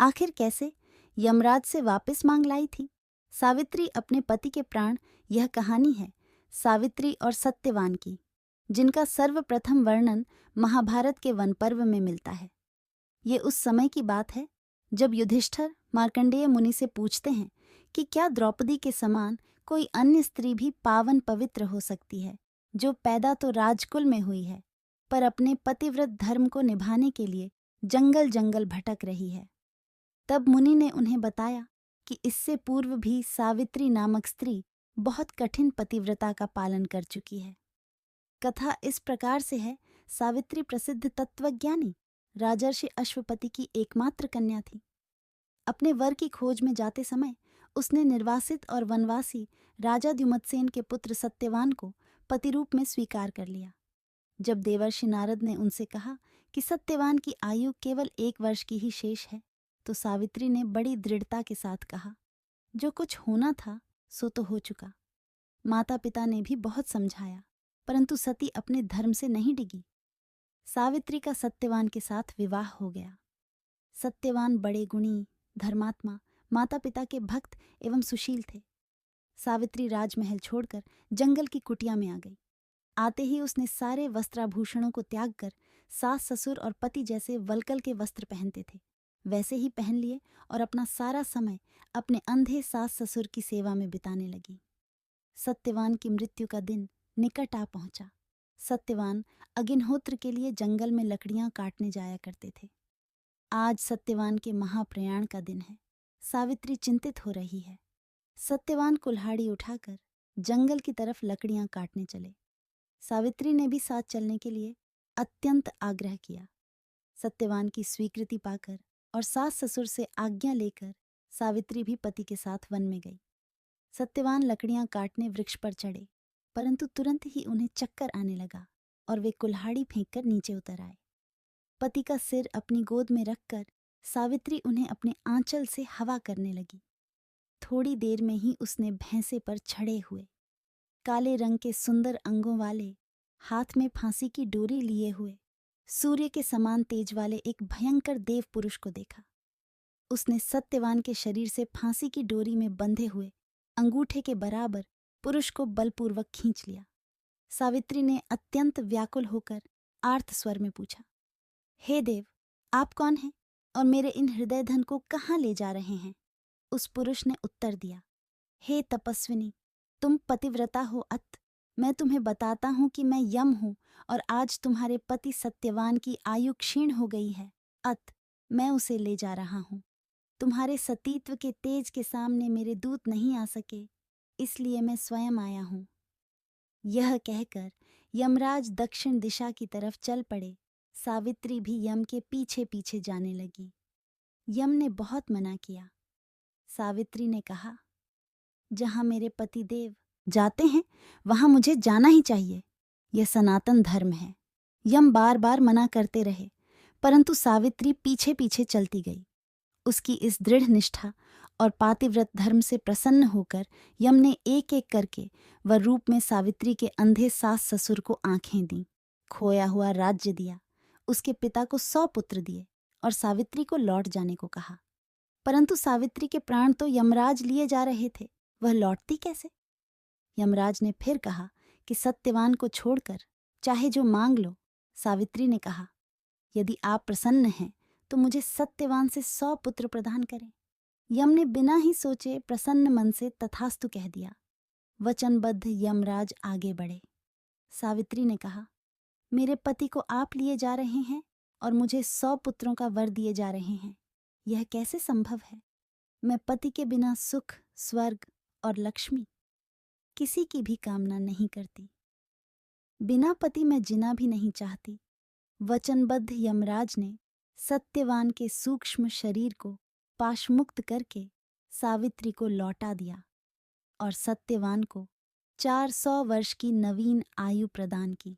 आखिर कैसे? यमराज से वापस मांग लाई थी। सावित्री अपने पति के प्राण। यह कहानी है सावित्री और सत्यवान की, जिनका सर्वप्रथम वर्णन महाभारत के वन पर्व में मिलता है। ये उस समय की बात है जब युधिष्ठिर मार्कंडेय मुनि से पूछते हैं कि क्या द्रौपदी के समान कोई अन्य स्त्री भी पावन पवित्र हो सकती है, जो पैदा तो राजकुल में हुई है, पर अपने पतिव्रत धर्म को निभाने के लिए जंगल जंगल भटक रही है। तब मुनि ने उन्हें बताया कि इससे पूर्व भी सावित्री नामक स्त्री बहुत कठिन पतिव्रता का पालन कर चुकी है। कथा इस प्रकार से है। सावित्री प्रसिद्ध तत्वज्ञानी राजर्षि अश्वपति की एकमात्र कन्या थी। अपने वर की खोज में जाते समय उसने निर्वासित और वनवासी राजा द्युमत्सेन के पुत्र सत्यवान को पति रूप में स्वीकार कर लिया। जब देवर्षि नारद ने उनसे कहा कि सत्यवान की आयु केवल 1 वर्ष की ही शेष है, तो सावित्री ने बड़ी दृढ़ता के साथ कहा, जो कुछ होना था सो तो हो चुका। माता पिता ने भी बहुत समझाया, परंतु सती अपने धर्म से नहीं डिगी। सावित्री का सत्यवान के साथ विवाह हो गया। सत्यवान बड़े गुणी, धर्मात्मा, माता पिता के भक्त एवं सुशील थे। सावित्री राजमहल छोड़कर जंगल की कुटिया में आ गई। आते ही उसने सारे वस्त्राभूषणों को त्याग कर सास ससुर और पति जैसे वल्कल के वस्त्र पहनते थे वैसे ही पहन लिए और अपना सारा समय अपने अंधे सास ससुर की सेवा में बिताने लगी। सत्यवान की मृत्यु का दिन निकट आ पहुंचा। सत्यवान अग्निहोत्र के लिए जंगल में लकड़ियां काटने जाया करते थे। आज सत्यवान के महाप्रयाण का दिन है। सावित्री चिंतित हो रही है। सत्यवान कुल्हाड़ी उठाकर जंगल की तरफ लकड़ियां काटने चले। सावित्री ने भी साथ चलने के लिए अत्यंत आग्रह किया। सत्यवान की स्वीकृति पाकर और सास ससुर से आज्ञा लेकर सावित्री भी पति के साथ वन में गई। सत्यवान लकड़ियां काटने वृक्ष पर चढ़े, परंतु तुरंत ही उन्हें चक्कर आने लगा और वे कुल्हाड़ी फेंककर नीचे उतर आए। पति का सिर अपनी गोद में रखकर सावित्री उन्हें अपने आंचल से हवा करने लगी। थोड़ी देर में ही उसने भैंसे पर चढ़े हुए, काले रंग के सुंदर अंगों वाले, हाथ में फांसी की डोरी लिए हुए, सूर्य के समान तेज वाले एक भयंकर देव पुरुष को देखा। उसने सत्यवान के शरीर से फांसी की डोरी में बंधे हुए अंगूठे के बराबर पुरुष को बलपूर्वक खींच लिया। सावित्री ने अत्यंत व्याकुल होकर आर्त स्वर में पूछा, हे देव, आप कौन हैं और मेरे इन हृदय धन को कहाँ ले जा रहे हैं? उस पुरुष ने उत्तर दिया, हे तपस्विनी, तुम पतिव्रता हो अत। मैं तुम्हें बताता हूं कि मैं यम हूं और आज तुम्हारे पति सत्यवान की आयु क्षीण हो गई है, अत मैं उसे ले जा रहा हूं। तुम्हारे सतीत्व के तेज के सामने मेरे दूत नहीं आ सके, इसलिए मैं स्वयं आया हूं। यह कहकर यमराज दक्षिण दिशा की तरफ चल पड़े। सावित्री भी यम के पीछे पीछे जाने लगी। यम ने बहुत मना किया। सावित्री ने कहा, जहां मेरे पति देव जाते हैं वहां मुझे जाना ही चाहिए, यह सनातन धर्म है। यम बार बार मना करते रहे, परंतु सावित्री पीछे पीछे चलती गई। उसकी इस दृढ़ निष्ठा और पातिव्रत धर्म से प्रसन्न होकर यम ने एक एक करके वर रूप में सावित्री के अंधे सास ससुर को आंखें दी, खोया हुआ राज्य दिया, उसके पिता को 100 पुत्र दिए और सावित्री को लौट जाने को कहा। परंतु सावित्री के प्राण तो यमराज लिए जा रहे थे, वह लौटती कैसे? यमराज ने फिर कहा कि सत्यवान को छोड़कर चाहे जो मांग लो। सावित्री ने कहा, यदि आप प्रसन्न हैं तो मुझे सत्यवान से 100 पुत्र प्रदान करें। यम ने बिना ही सोचे प्रसन्न मन से तथास्तु कह दिया। वचनबद्ध यमराज आगे बढ़े। सावित्री ने कहा, मेरे पति को आप लिए जा रहे हैं और मुझे 100 पुत्रों का वर दिए जा रहे हैं, यह कैसे संभव है? मैं पति के बिना सुख, स्वर्ग और लक्ष्मी किसी की भी कामना नहीं करती। बिना पति मैं जीना भी नहीं चाहती। वचनबद्ध यमराज ने सत्यवान के सूक्ष्म शरीर को पाशमुक्त करके सावित्री को लौटा दिया और सत्यवान को 400 वर्ष की नवीन आयु प्रदान की।